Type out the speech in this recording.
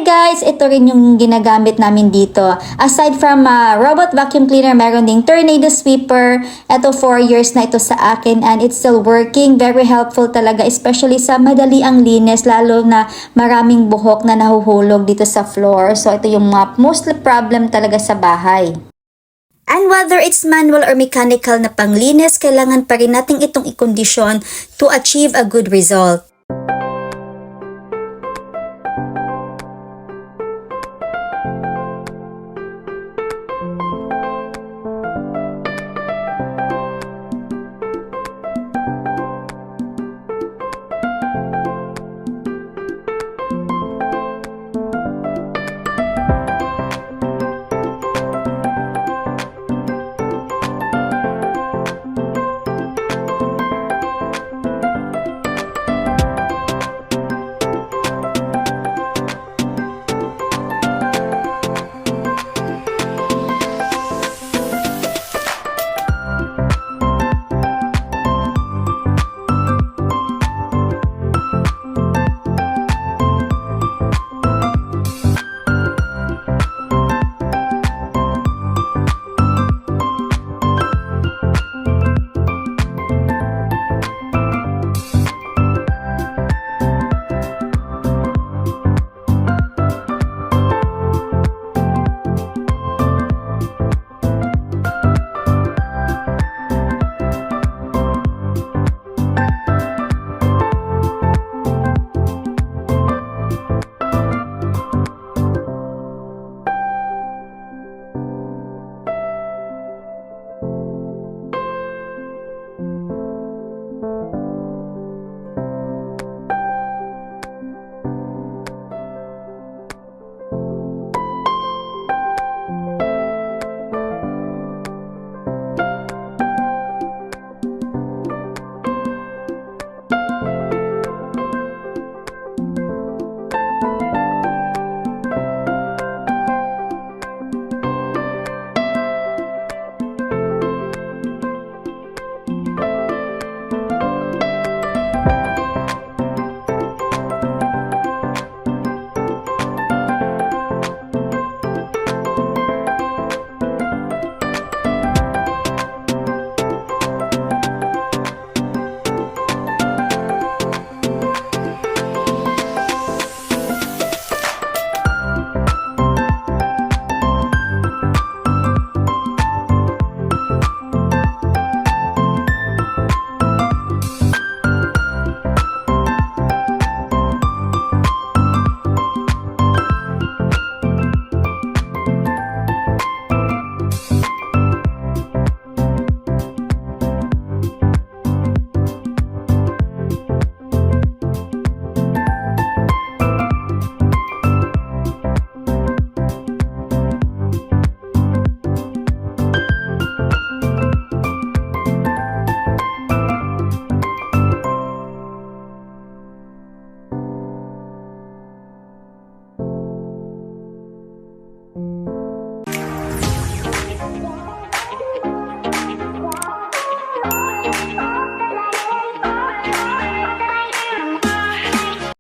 Hi guys! Ito rin yung ginagamit namin dito. Aside from robot vacuum cleaner, meron ding tornado sweeper. Ito 4 years na ito sa akin and it's still working. Very helpful talaga, especially sa madali ang linis, lalo na maraming buhok na nahuhulog dito sa floor. So ito yung mostly problem talaga sa bahay. And whether it's manual or mechanical na panglinis, kailangan pa rin natin itong i-condition to achieve a good result.